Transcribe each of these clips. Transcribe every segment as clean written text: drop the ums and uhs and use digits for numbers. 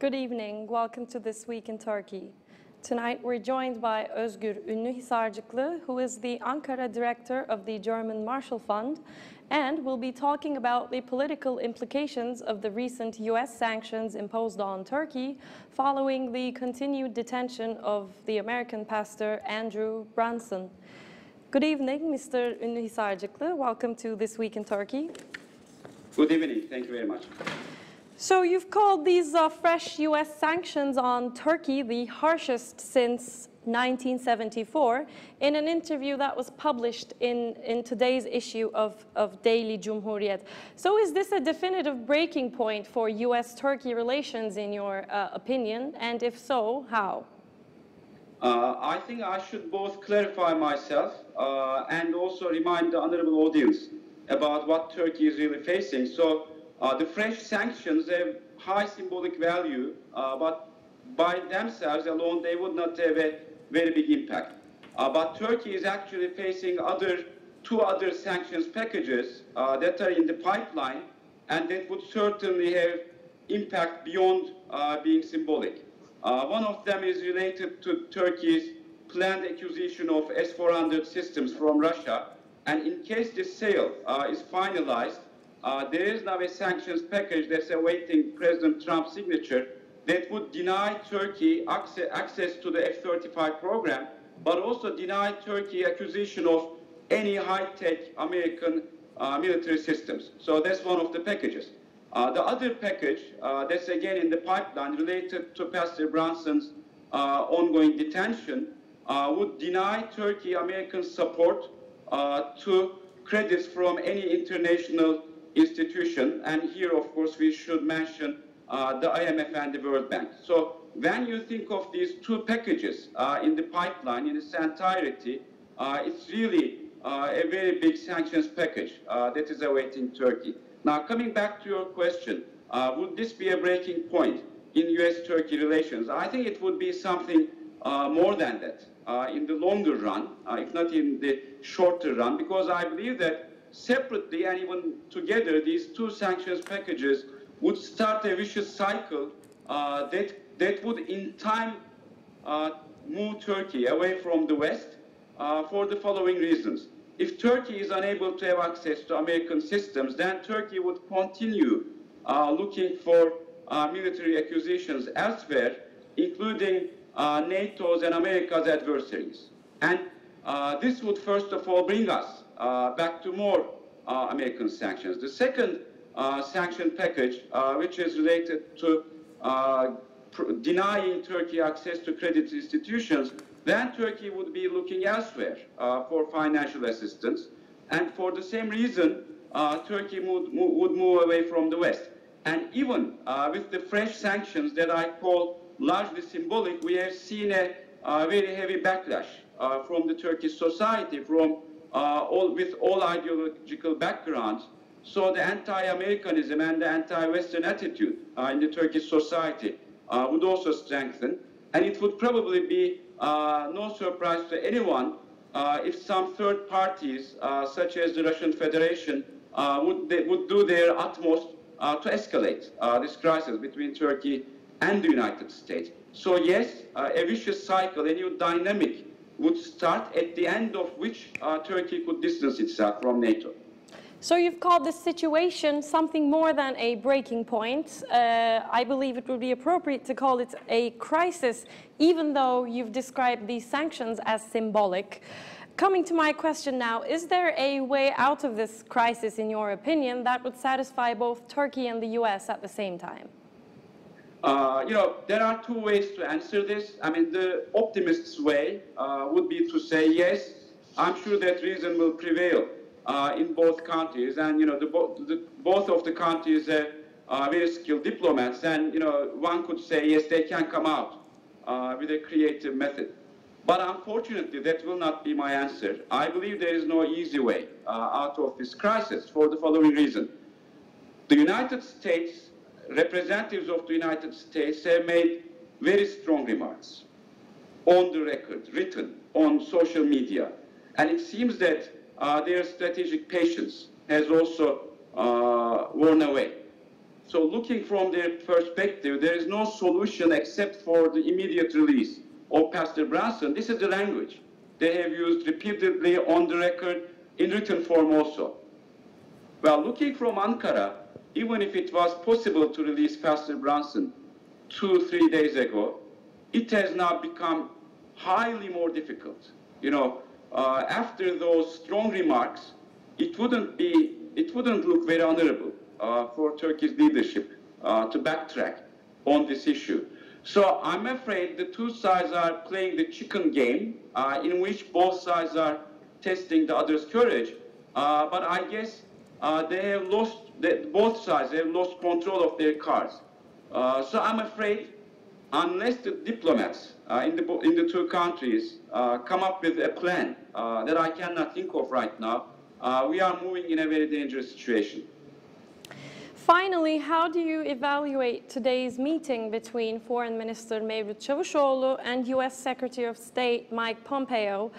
Good evening. Welcome to This Week in Turkey. Tonight we're joined by Özgür Ünlühisarcıklı, who is the Ankara director of the German Marshall Fund, and we'll be talking about the political implications of the recent US sanctions imposed on Turkey following the continued detention of the American pastor Andrew Brunson. Good evening, Mr. Ünlühisarcıklı. Welcome to This Week in Turkey. Good evening. Thank you very much. So you've called these fresh US sanctions on Turkey the harshest since 1974 in an interview that was published in today's issue of Daily Cumhuriyet. So is this a definitive breaking point for US-Turkey relations in your opinion? And if so, how? I think I should both clarify myself and also remind the honorable audience about what Turkey is really facing. So the fresh sanctions have high symbolic value, but by themselves alone, they would not have a very big impact. But Turkey is actually facing two other sanctions packages that are in the pipeline, and that would certainly have impact beyond being symbolic. One of them is related to Turkey's planned acquisition of S-400 systems from Russia, and in case this sale is finalized, there is now a sanctions package that's awaiting President Trump's signature that would deny Turkey access to the F-35 program, but also deny Turkey acquisition of any high-tech American military systems. So that's one of the packages. The other package that's again in the pipeline related to Pastor Brunson's ongoing detention would deny Turkey American support to credits from any international institution, and here, of course, we should mention the IMF and the World Bank. So when you think of these two packages in the pipeline in its entirety, it's really a very big sanctions package that is awaiting Turkey. Now, coming back to your question, would this be a breaking point in US-Turkey relations? I think it would be something more than that in the longer run, if not in the shorter run, because I believe that separately and even together, these two sanctions packages would start a vicious cycle that would in time move Turkey away from the West for the following reasons. If Turkey is unable to have access to American systems, then Turkey would continue looking for military acquisitions elsewhere, including NATO's and America's adversaries. And this would first of all bring us back to more American sanctions. The second sanction package, which is related to denying Turkey access to credit institutions, then Turkey would be looking elsewhere for financial assistance. And for the same reason, Turkey would move away from the West. And even with the fresh sanctions that I call largely symbolic, we have seen a very heavy backlash from the Turkish society, from with all ideological backgrounds. So the anti-Americanism and the anti-Western attitude in the Turkish society would also strengthen. And it would probably be no surprise to anyone if some third parties, such as the Russian Federation, would do their utmost to escalate this crisis between Turkey and the United States. So yes, a vicious cycle, a new dynamic would start, at the end of which Turkey could distance itself from NATO. So you've called this situation something more than a breaking point. I believe it would be appropriate to call it a crisis, even though you've described these sanctions as symbolic. Coming to my question now, is there a way out of this crisis, in your opinion, that would satisfy both Turkey and the US at the same time? There are two ways to answer this. I mean, the optimist's way would be to say, yes, I'm sure that reason will prevail in both countries. And, both of the countries are very skilled diplomats. And, one could say, yes, they can come out with a creative method. But unfortunately, that will not be my answer. I believe there is no easy way out of this crisis for the following reason. The United States, representatives of the United States have made very strong remarks on the record, written on social media. And it seems that their strategic patience has also worn away. So looking from their perspective, there is no solution except for the immediate release of Pastor Brunson. This is the language they have used repeatedly on the record in written form also. Well, looking from Ankara, even if it was possible to release Pastor Brunson 2-3 days ago, it has now become highly more difficult. You know, after those strong remarks, it wouldn't look very honorable for Turkey's leadership to backtrack on this issue. So I'm afraid the two sides are playing the chicken game in which both sides are testing the other's courage. But I guess they have lost, both sides have lost control of their cards. So I'm afraid unless the diplomats in the two countries come up with a plan that I cannot think of right now, we are moving in a very dangerous situation. Finally, how do you evaluate today's meeting between Foreign Minister Mevlut Çavuşoğlu and U.S. Secretary of State Mike Pompeo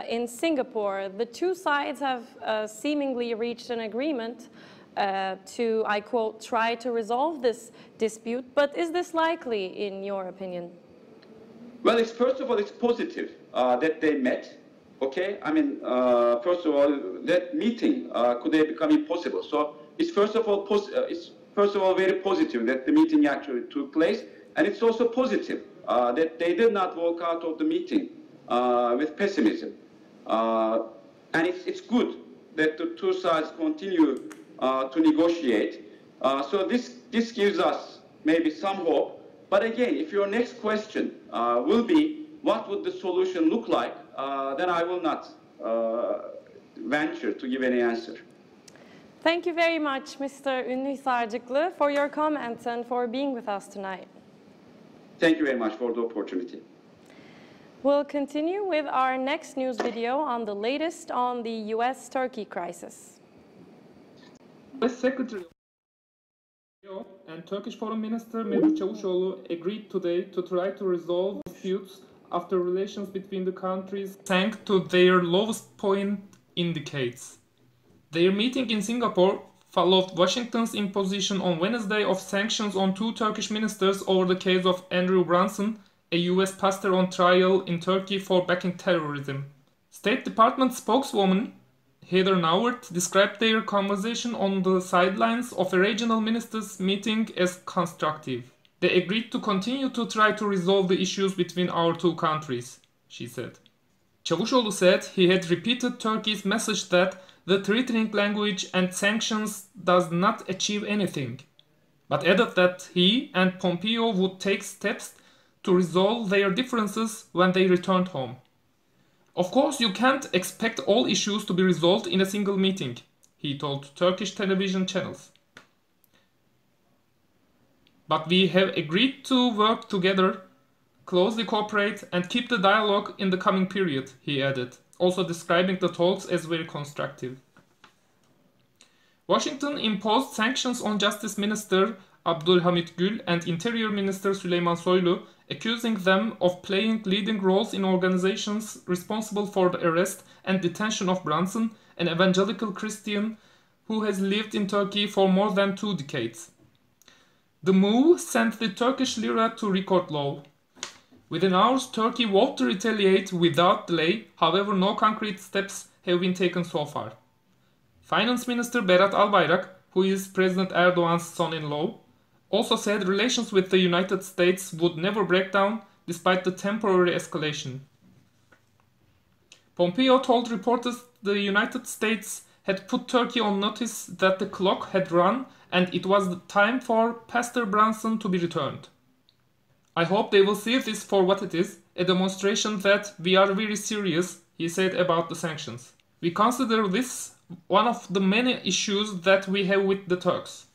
in Singapore? The two sides have seemingly reached an agreement to, I quote, try to resolve this dispute, but is this likely in your opinion? Well, first of all, it's positive that they met. Okay, I mean, first of all, that meeting could have become impossible. So it's first of all very positive that the meeting actually took place, and it's also positive that they did not walk out of the meeting with pessimism. And it's good that the two sides continue to negotiate. So this gives us maybe some hope. But again, if your next question will be what would the solution look like, then I will not venture to give any answer. Thank you very much, Mr. Ünlühisarcıklı, for your comments and for being with us tonight. Thank you very much for the opportunity. We'll continue with our next news video on the latest on the U.S.-Turkey crisis. U.S. Secretary and Turkish Foreign Minister Mevlut Çavuşoğlu agreed today to try to resolve disputes after relations between the countries sank to their lowest point in decades. Their meeting in Singapore followed Washington's imposition on Wednesday of sanctions on two Turkish ministers over the case of Andrew Brunson, a U.S. pastor on trial in Turkey for backing terrorism. State Department spokeswoman Heather Nauert described their conversation on the sidelines of a regional ministers' meeting as constructive. They agreed to continue to try to resolve the issues between our two countries, she said. Çavuşoğlu said he had repeated Turkey's message that the threatening language and sanctions does not achieve anything, but added that he and Pompeo would take steps to resolve their differences when they returned home. Of course, you can't expect all issues to be resolved in a single meeting, he told Turkish television channels. But we have agreed to work together, closely cooperate and keep the dialogue in the coming period, he added, also describing the talks as very constructive. Washington imposed sanctions on Justice Minister Abdülhamit Gül and Interior Minister Süleyman Soylu, accusing them of playing leading roles in organizations responsible for the arrest and detention of Brunson, an evangelical Christian who has lived in Turkey for more than 2 decades. The move sent the Turkish lira to record low. Within hours, Turkey vowed to retaliate without delay, however no concrete steps have been taken so far. Finance Minister Berat Albayrak, who is President Erdogan's son-in-law, also said relations with the United States would never break down despite the temporary escalation. Pompeo told reporters the United States had put Turkey on notice that the clock had run and it was the time for Pastor Brunson to be returned. I hope they will see this for what it is, a demonstration that we are very serious, he said about the sanctions. We consider this one of the many issues that we have with the Turks.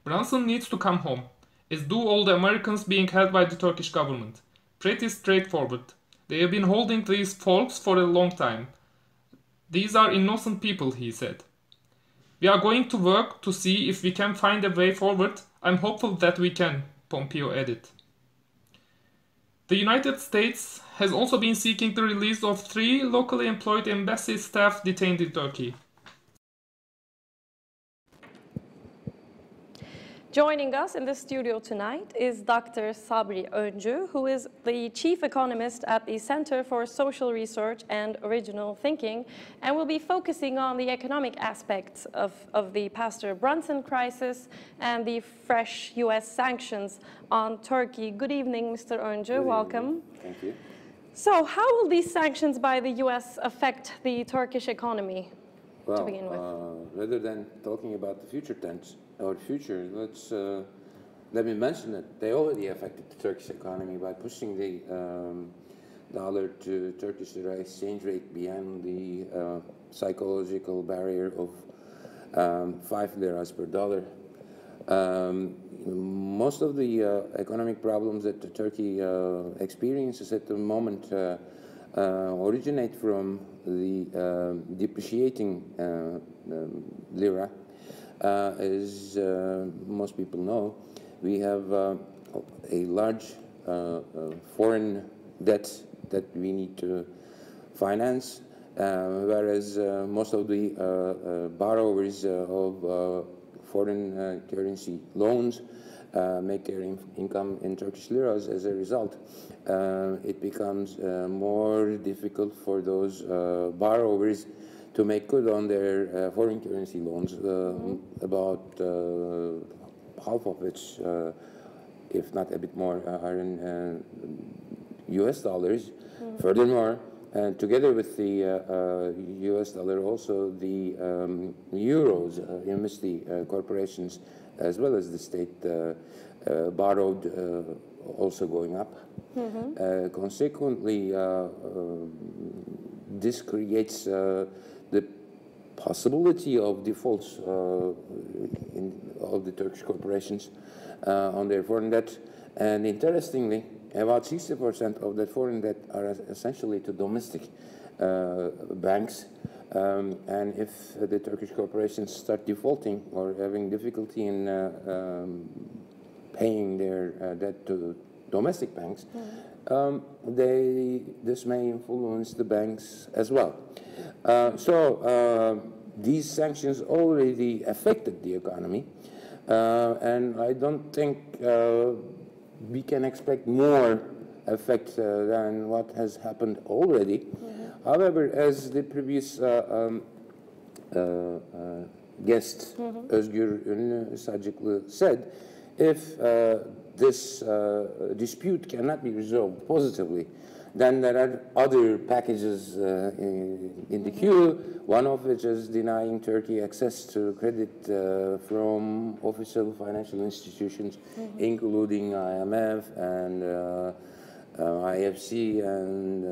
Brunson needs to come home, as do all the Americans being held by the Turkish government. Pretty straightforward. They have been holding these folks for a long time. These are innocent people, he said. We are going to work to see if we can find a way forward. I'm hopeful that we can, Pompeo added. The United States has also been seeking the release of 3 locally employed embassy staff detained in Turkey. Joining us in the studio tonight is Dr. Sabri Öncü, who is the Chief Economist at the Center for Social Research and Original Thinking, and will be focusing on the economic aspects of the Pastor Brunson crisis and the fresh U.S. sanctions on Turkey. Good evening, Mr. Öncü. Welcome. Thank you. So, how will these sanctions by the U.S. affect the Turkish economy, Well, to begin with? Rather than talking about the future let me mention that they already affected the Turkish economy by pushing the dollar to Turkish lira exchange rate beyond the psychological barrier of 5 liras per dollar. Most of the economic problems that Turkey experiences at the moment originate from the depreciating lira. As most people know, we have a large foreign debt that we need to finance, whereas most of the borrowers of foreign currency loans make their income in Turkish liras. As a result, it becomes more difficult for those borrowers to make good on their foreign currency loans, about half of which, if not a bit more, are in US dollars. Furthermore, together with the US dollar, also the euros in which the corporations as well as the state borrowed also going up. Consequently, this creates the possibility of defaults of the Turkish corporations on their foreign debt. And interestingly, about 60% of that foreign debt are essentially to domestic banks. And if the Turkish corporations start defaulting or having difficulty in paying their debt to domestic banks, this may influence the banks as well. So these sanctions already affected the economy, and I don't think we can expect more effect than what has happened already. However, as the previous guest, Özgür Ünlühisarcıklı, said, if this dispute cannot be resolved positively, then there are other packages in the queue, one of which is denying Turkey access to credit from official financial institutions, including IMF and IFC and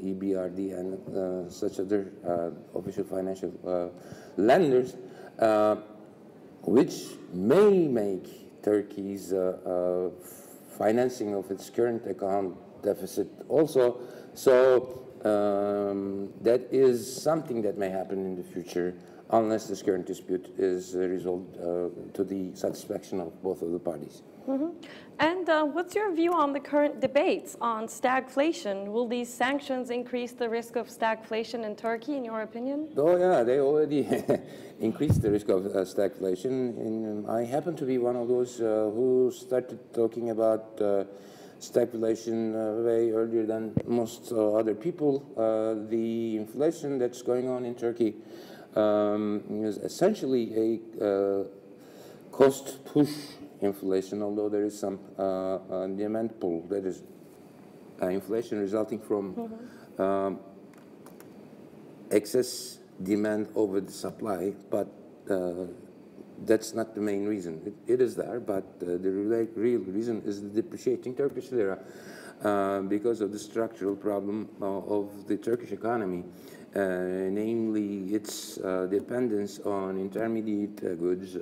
EBRD and such other official financial lenders, which may make Turkey's financing of its current account deficit also. So that is something that may happen in the future unless this current dispute is resolved to the satisfaction of both of the parties. And what's your view on the current debates on stagflation? Will these sanctions increase the risk of stagflation in Turkey, in your opinion? Oh yeah, they already increased the risk of stagflation. And I happen to be one of those who started talking about stagflation way earlier than most other people. The inflation that's going on in Turkey is essentially a cost push inflation, although there is some demand pull, that is inflation resulting from excess demand over the supply, but that's not the main reason. It is there, but the real reason is the depreciating Turkish lira because of the structural problem of the Turkish economy, namely its dependence on intermediate goods,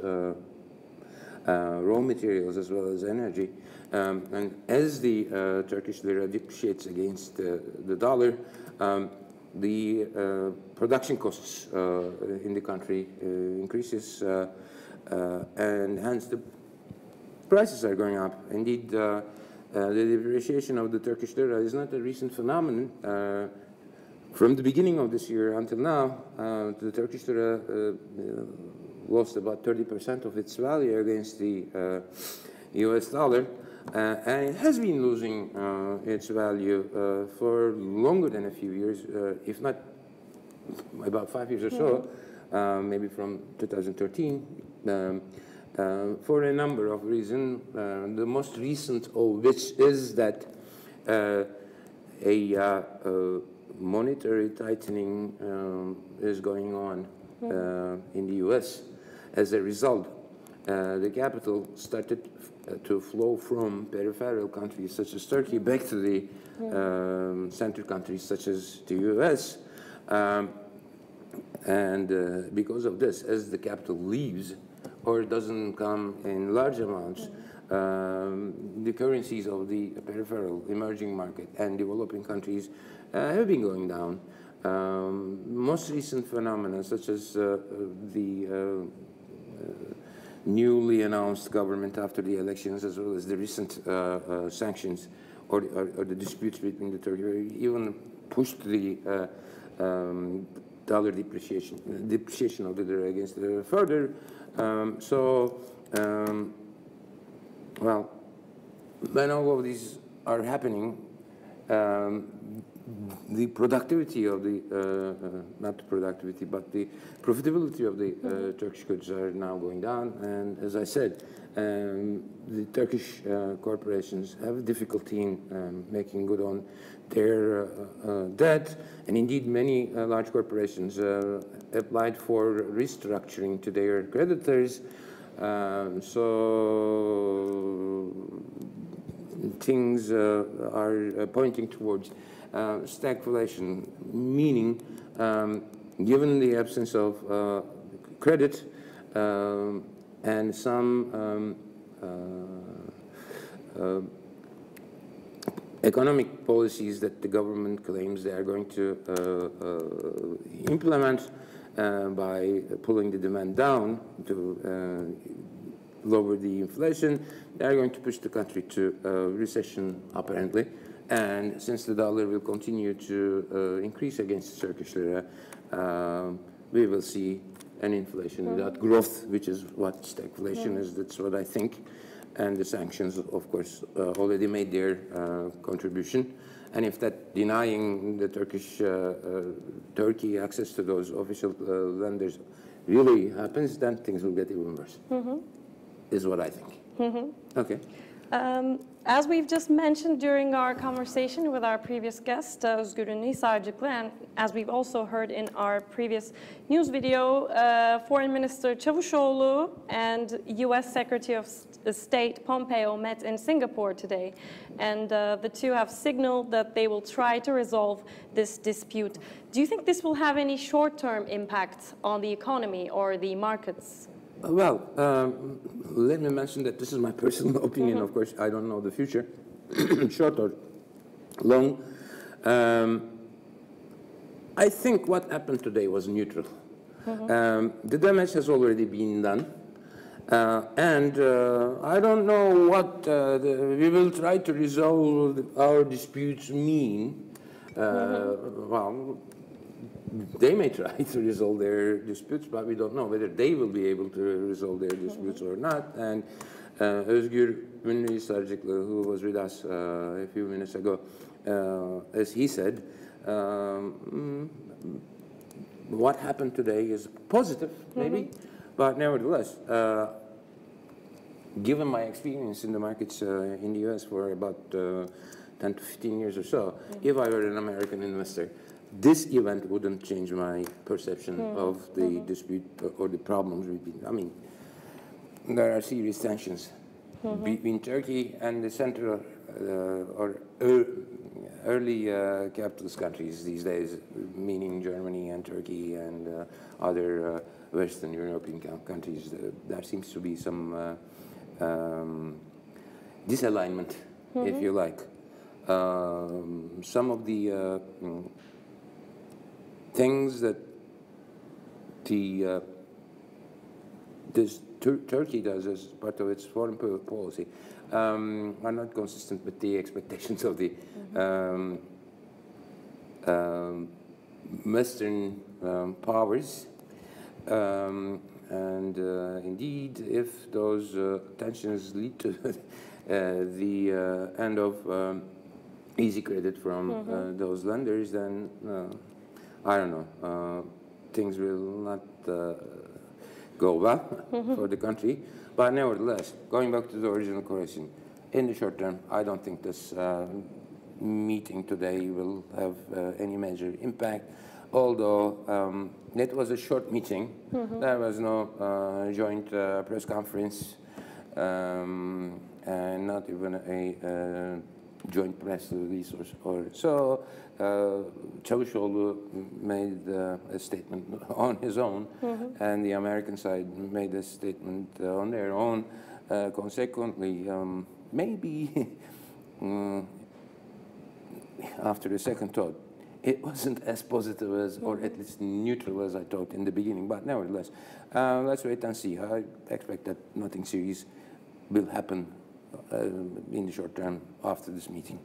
raw materials as well as energy. And as the Turkish lira depreciates against the dollar, the production costs in the country increases, and hence the prices are going up. Indeed, the depreciation of the Turkish lira is not a recent phenomenon. From the beginning of this year until now, the Turkish lira lost about 30% of its value against the US dollar. And it has been losing its value for longer than a few years, if not about 5 years or so, maybe from 2013, for a number of reasons. The most recent of which is that a monetary tightening is going on in the US. As a result, the capital started to flow from peripheral countries such as Turkey back to the center countries such as the US. And because of this, as the capital leaves or doesn't come in large amounts, the currencies of the peripheral emerging market and developing countries have been going down. Most recent phenomena such as the newly announced government after the elections, as well as the recent sanctions or the disputes between the Turkey, even pushed the dollar depreciation of the lira against the lira further. Well, when all of these are happening, the productivity of the, not the productivity, but the profitability of the Turkish goods are now going down. And as I said, the Turkish corporations have difficulty in making good on their debt. And indeed, many large corporations applied for restructuring to their creditors. So things are pointing towards stagflation, meaning given the absence of credit and some economic policies that the government claims they are going to implement by pulling the demand down to lower the inflation, they are going to push the country to recession, apparently. And since the dollar will continue to increase against the Turkish lira, we will see an inflation without growth, which is what stagflation is. That's what I think. And the sanctions, of course, already made their contribution. And if that denying the Turkey access to those official lenders really happens, then things will get even worse, is what I think. Okay. As we've just mentioned during our conversation with our previous guest, Özgür Ünlühisarcıklı, and as we've also heard in our previous news video, Foreign Minister Çavuşoğlu and U.S. Secretary of State Pompeo met in Singapore today, and the two have signaled that they will try to resolve this dispute. Do you think this will have any short-term impact on the economy or the markets? Well, let me mention that this is my personal opinion. Of course, I don't know the future, short or long. I think what happened today was neutral. The damage has already been done. And I don't know what we will try to resolve our disputes mean. Well, they may try to resolve their disputes, but we don't know whether they will be able to resolve their disputes or not. And Özgür Ünlühisarcıklı, who was with us a few minutes ago, as he said, what happened today is positive, maybe, but nevertheless, given my experience in the markets in the US for about 10 to 15 years or so, if I were an American investor, this event wouldn't change my perception of the dispute or the problems we've been. I mean, there are serious tensions between Turkey and the central or early capitalist countries these days, meaning Germany and Turkey and other Western European countries. There seems to be some disalignment, if you like. Some of the things that Turkey does as part of its foreign policy are not consistent with the expectations of the Western powers. And indeed, if those tensions lead to the end of easy credit from those lenders, then I don't know, things will not go well for the country. But nevertheless, going back to the original question, in the short term, I don't think this meeting today will have any major impact. Although it was a short meeting, there was no joint press conference, and not even a joint press release or so. Çavuşoğlu made a statement on his own, and the American side made a statement on their own. Consequently, maybe after a second thought, it wasn't as positive as, or at least neutral as I thought in the beginning. But nevertheless, let's wait and see. I expect that nothing serious will happen in the short term after this meeting.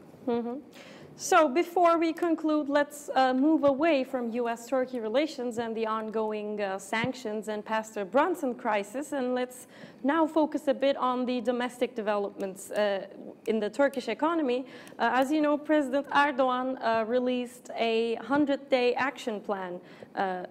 So before we conclude, let's move away from U.S.-Turkey relations and the ongoing sanctions and Pastor Brunson crisis, and let's now focus a bit on the domestic developments in the Turkish economy. As you know, President Erdogan released a 100-day action plan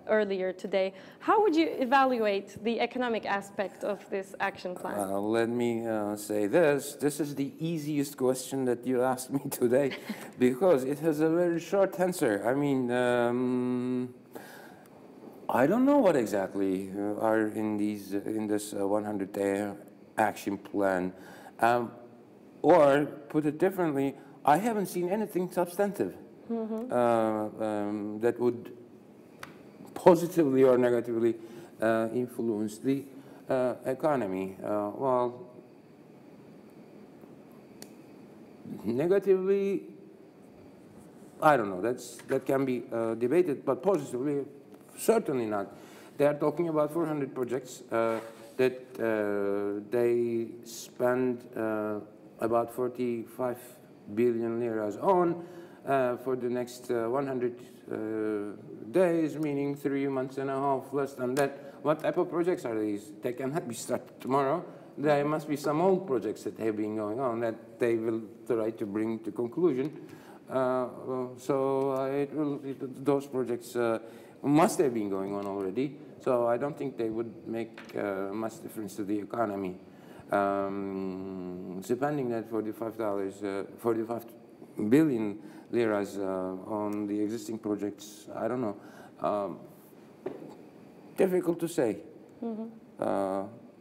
earlier today. How would you evaluate the economic aspect of this action plan? Let me say this. This is the easiest question that you asked me today because it has a very short answer. I mean, I don't know what exactly are in this 100-day action plan. Or, put it differently, I haven't seen anything substantive that would positively or negatively influence the economy. Well, negatively, I don't know. That can be debated, but positively, certainly not. They are talking about 400 projects that they spend about 45 billion liras on for the next 100 days, meaning 3 months and a half, less than that. What type of projects are these? They cannot be started tomorrow. There must be some old projects that have been going on that they will try to bring to conclusion. Those projects must have been going on already. So I don't think they would make much difference to the economy. Spending that $45 billion liras on the existing projects, I don't know. Difficult to say.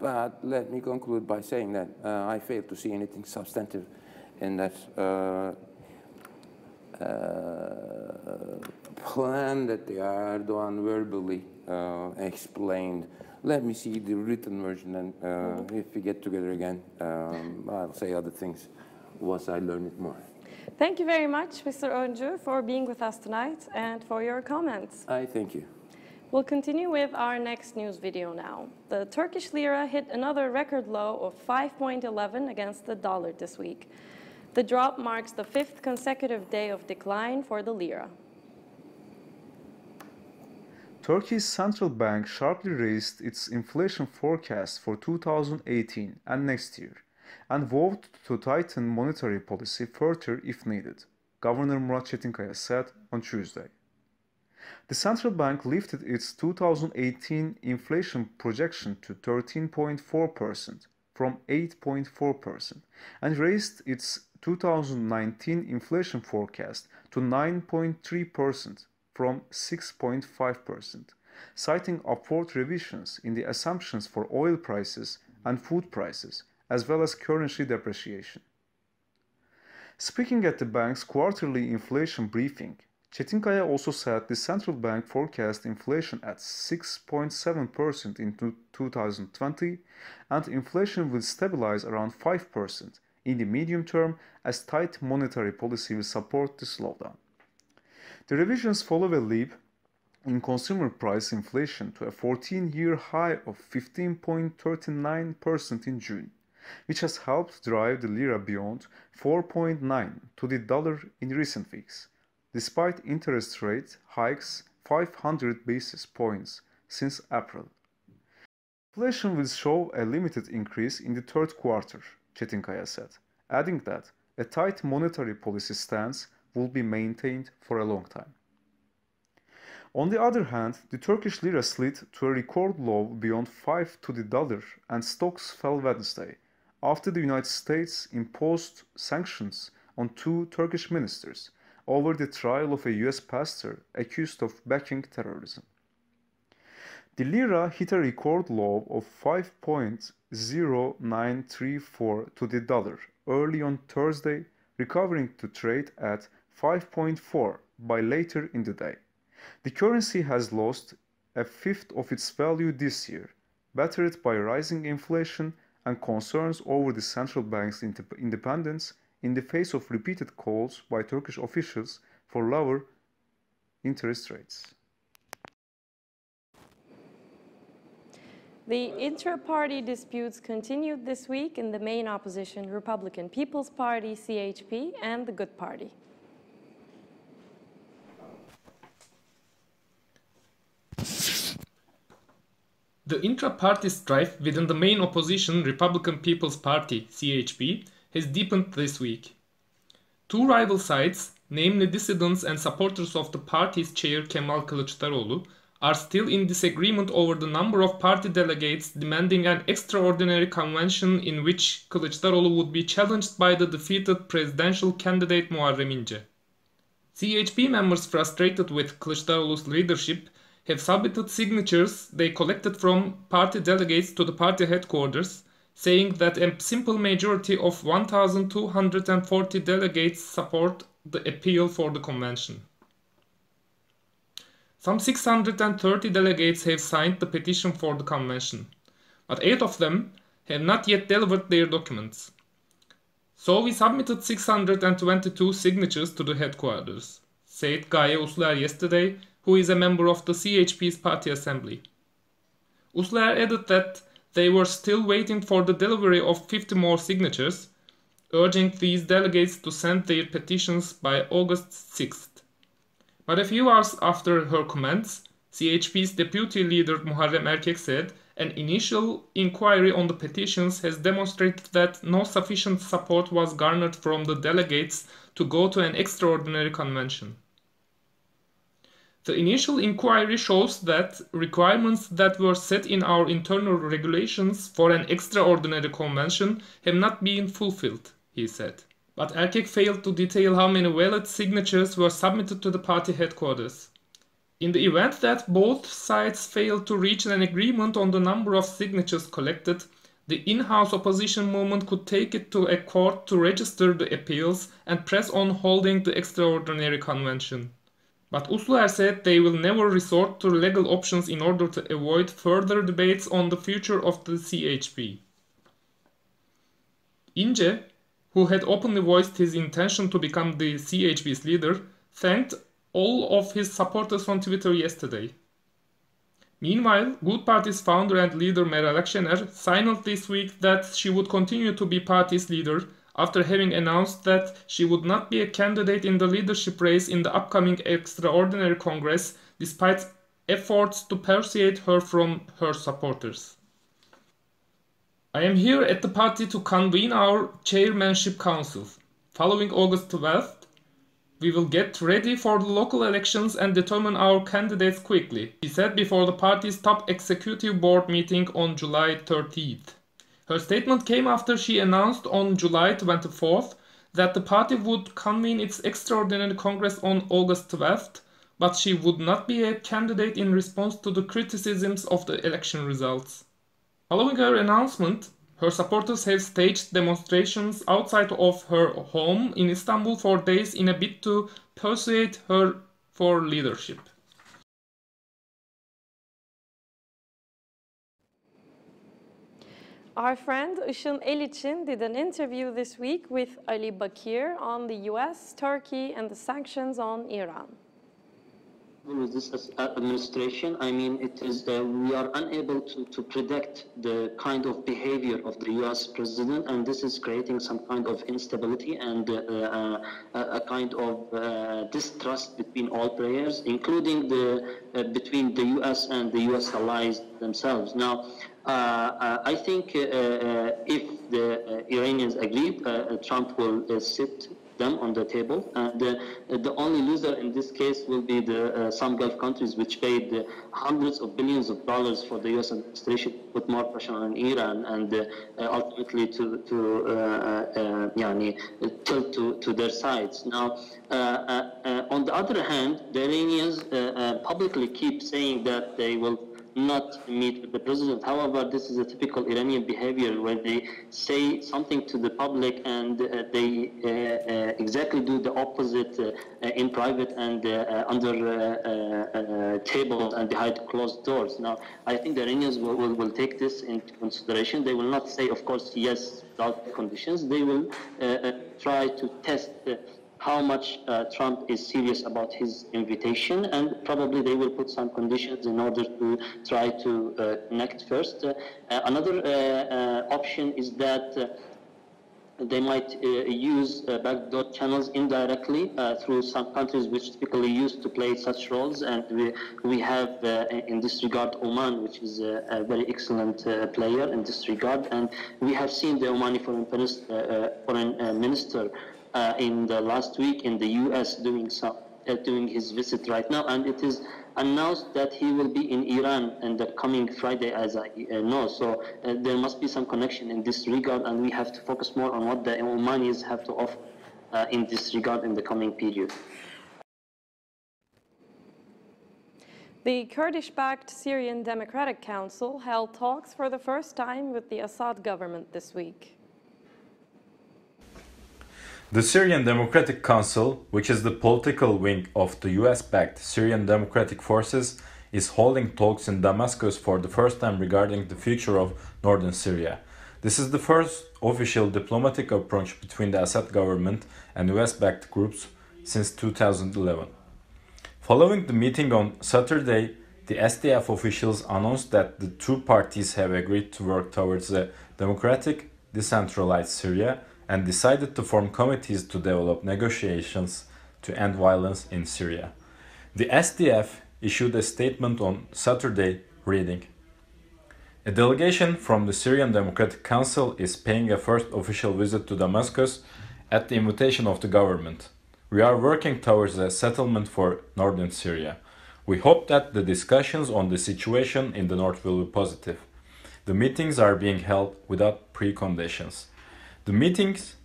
But let me conclude by saying that I fail to see anything substantive in that plan that the Erdogan verbally explained. Let me see the written version, and if we get together again, I'll say other things once I learn it more. Thank you very much, Mr. Öncü, for being with us tonight and for your comments. I thank you. We'll continue with our next news video now. The Turkish lira hit another record low of 5.11 against the dollar this week. The drop marks the 5th consecutive day of decline for the lira. Turkey's central bank sharply raised its inflation forecast for 2018 and next year, and vowed to tighten monetary policy further if needed, Governor Murat Çetinkaya said on Tuesday. The central bank lifted its 2018 inflation projection to 13.4% from 8.4% and raised its 2019 inflation forecast to 9.3% from 6.5%, citing upward revisions in the assumptions for oil prices and food prices, as well as currency depreciation. Speaking at the bank's quarterly inflation briefing, Çetinkaya also said the central bank forecast inflation at 6.7% in 2020 and inflation will stabilize around 5% in the medium term as tight monetary policy will support the slowdown. The revisions follow a leap in consumer price inflation to a 14-year high of 15.39% in June, which has helped drive the lira beyond 4.9 to the dollar in recent weeks, despite interest rate hikes 500 basis points since April. Inflation will show a limited increase in the third quarter, Çetinkaya said, adding that a tight monetary policy stance will be maintained for a long time. On the other hand, the Turkish lira slid to a record low beyond 5 to the dollar and stocks fell Wednesday after the United States imposed sanctions on two Turkish ministers over the trial of a US pastor accused of backing terrorism. The lira hit a record low of 5.0934 to the dollar early on Thursday, recovering to trade at 5.4 by later in the day. The currency has lost a fifth of its value this year, battered by rising inflation and concerns over the central bank's independence in the face of repeated calls by Turkish officials for lower interest rates. The intra-party disputes continued this week in the main opposition Republican People's Party, CHP, and the Good Party. The intra-party strife within the main opposition Republican People's Party, CHP, has deepened this week. Two rival sides, namely dissidents and supporters of the party's chair Kemal Kılıçdaroğlu, are still in disagreement over the number of party delegates demanding an extraordinary convention in which Kılıçdaroğlu would be challenged by the defeated presidential candidate Muharrem İnce. CHP members frustrated with Kılıçdaroğlu's leadership have submitted signatures they collected from party delegates to the party headquarters, saying that a simple majority of 1,240 delegates support the appeal for the convention. Some 630 delegates have signed the petition for the convention, but 8 of them have not yet delivered their documents. So we submitted 622 signatures to the headquarters, said Gaye Usluer yesterday, who is a member of the CHP's party assembly. Usluer added that they were still waiting for the delivery of 50 more signatures, urging these delegates to send their petitions by August 6th. But a few hours after her comments, CHP's deputy leader Muharrem Erkek said an initial inquiry on the petitions has demonstrated that no sufficient support was garnered from the delegates to go to an extraordinary convention. The initial inquiry shows that requirements that were set in our internal regulations for an extraordinary convention have not been fulfilled, he said. But Erkek failed to detail how many valid signatures were submitted to the party headquarters. In the event that both sides failed to reach an agreement on the number of signatures collected, the in-house opposition movement could take it to a court to register the appeals and press on holding the extraordinary convention. But Usluer said they will never resort to legal options in order to avoid further debates on the future of the CHP. İnce, who had openly voiced his intention to become the CHP's leader, thanked all of his supporters on Twitter yesterday. Meanwhile, Good Party's founder and leader Meral Akşener signaled this week that she would continue to be party's leader after having announced that she would not be a candidate in the leadership race in the upcoming extraordinary congress, despite efforts to persuade her from her supporters. I am here at the party to convene our chairmanship council. Following August 12th, we will get ready for the local elections and determine our candidates quickly, she said before the party's top executive board meeting on July 13th. Her statement came after she announced on July 24th that the party would convene its extraordinary congress on August 12th, but she would not be a candidate in response to the criticisms of the election results. Following her announcement, her supporters have staged demonstrations outside of her home in Istanbul for days in a bid to persuade her for leadership. Our friend Işın Eliçin did an interview this week with Ali Bakir on the US, Turkey, and the sanctions on Iran. with this administration. I mean, it is we are unable to predict the kind of behavior of the U.S. president, and this is creating some kind of instability and a kind of distrust between all players, including between the U.S. and the U.S. allies themselves. Now, I think if the Iranians agree, Trump will sit them on the table, and the only loser in this case will be some Gulf countries which paid hundreds of billions of dollars for the U.S. administration to put more pressure on Iran and ultimately to tilt to their sides. Now, on the other hand, the Iranians publicly keep saying that they will not meet with the president. However, this is a typical Iranian behavior where they say something to the public and they exactly do the opposite in private and under tables and behind closed doors. Now, I think the Iranians will take this into consideration. They will not say, of course, yes, without conditions. They will try to test how much Trump is serious about his invitation, and probably they will put some conditions in order to try to connect first. Another option is that they might use backdoor channels indirectly through some countries which typically used to play such roles, and we have in this regard Oman, which is a very excellent player in this regard, and we have seen the Omani foreign minister in the last week in the U.S. doing his visit right now, and it is announced that he will be in Iran in the coming Friday, as I know. So there must be some connection in this regard, and we have to focus more on what the Omanis have to offer in this regard in the coming period. The Kurdish-backed Syrian Democratic Council held talks for the first time with the Assad government this week. The Syrian Democratic Council, which is the political wing of the US-backed Syrian Democratic Forces, is holding talks in Damascus for the first time regarding the future of northern Syria. This is the first official diplomatic approach between the Assad government and US-backed groups since 2011. Following the meeting on Saturday, the SDF officials announced that the two parties have agreed to work towards a democratic, decentralized Syria and decided to form committees to develop negotiations to end violence in Syria. The SDF issued a statement on Saturday reading, "A delegation from the Syrian Democratic Council is paying a first official visit to Damascus at the invitation of the government. We are working towards a settlement for northern Syria. We hope that the discussions on the situation in the north will be positive. The meetings are being held without preconditions." The meetings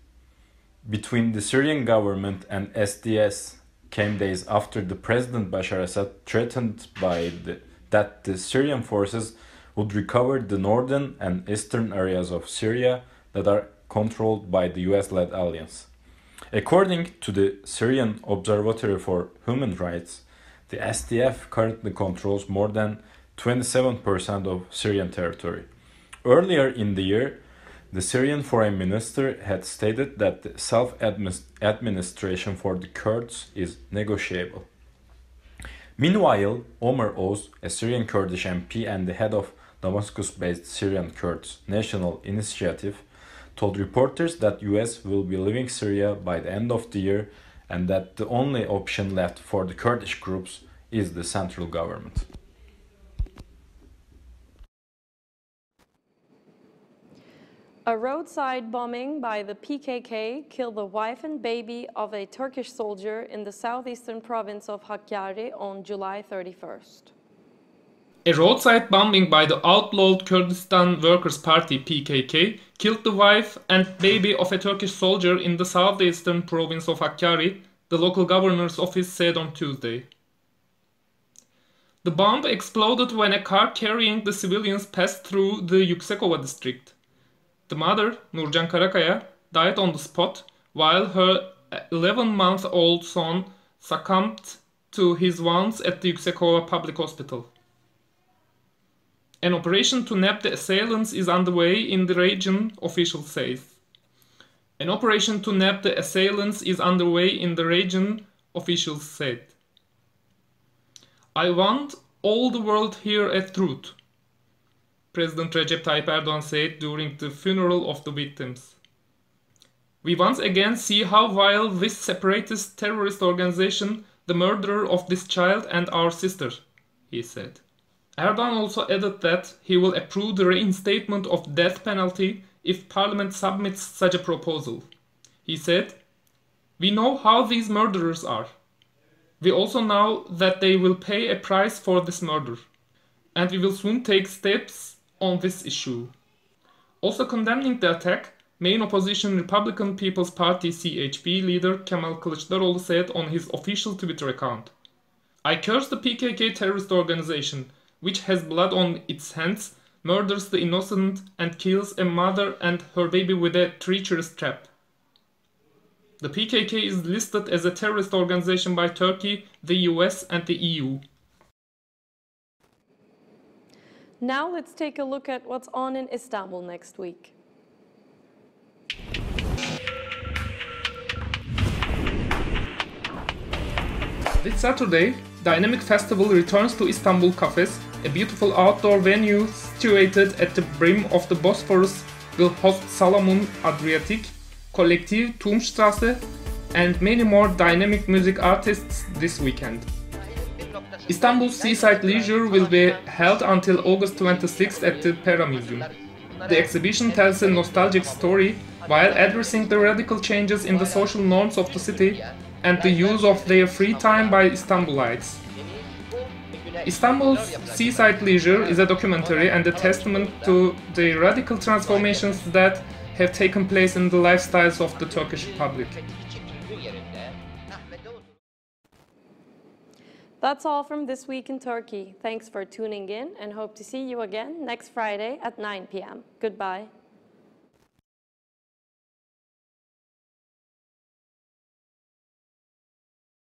between the Syrian government and SDS came days after the President Bashar Assad threatened that the Syrian forces would recover the northern and eastern areas of Syria that are controlled by the US-led alliance. According to the Syrian Observatory for Human Rights, the SDF currently controls more than 27% of Syrian territory. Earlier in the year, the Syrian foreign minister had stated that the self-administration for the Kurds is negotiable. Meanwhile, Omar Oz, a Syrian Kurdish MP and the head of Damascus-based Syrian Kurds National Initiative, told reporters that US will be leaving Syria by the end of the year and that the only option left for the Kurdish groups is the central government. A roadside bombing by the PKK killed the wife and baby of a Turkish soldier in the southeastern province of Hakkari on July 31st. A roadside bombing by the outlawed Kurdistan Workers' Party (PKK) killed the wife and baby of a Turkish soldier in the southeastern province of Hakkari, the local governor's office said on Tuesday. The bomb exploded when a car carrying the civilians passed through the Yüksekova district. The mother, Nurcan Karakaya, died on the spot, while her 11-month-old son succumbed to his wounds at the Yüksekova public hospital. An operation to nab the assailants is underway in the region, officials say. An operation to nab the assailants is underway in the region, officials said. I want all the world hear a truth, President Recep Tayyip Erdogan said during the funeral of the victims. We once again see how vile this separatist terrorist organization, the murderer of this child and our sister, he said. Erdogan also added that he will approve the reinstatement of death penalty if Parliament submits such a proposal. He said, "We know how these murderers are. We also know that they will pay a price for this murder, and we will soon take steps on this issue." Also condemning the attack, main opposition Republican People's Party CHP leader Kemal Kılıçdaroğlu said on his official Twitter account, "I curse the PKK terrorist organization, which has blood on its hands, murders the innocent, and kills a mother and her baby with a treacherous trap." The PKK is listed as a terrorist organization by Turkey, the US, and the EU. Now let's take a look at what's on in Istanbul next week. This Saturday, Dynamic Festival returns to Istanbul Cafes, a beautiful outdoor venue situated at the brim of the Bosphorus will host Salamun Adriatic, Collective Turmstrasse, and many more dynamic music artists this weekend. Istanbul's Seaside Leisure will be held until August 26th at the Pera Museum. The exhibition tells a nostalgic story while addressing the radical changes in the social norms of the city and the use of their free time by Istanbulites. Istanbul's Seaside Leisure is a documentary and a testament to the radical transformations that have taken place in the lifestyles of the Turkish public. That's all from This Week in Turkey. Thanks for tuning in and hope to see you again next Friday at 9 p.m. Goodbye.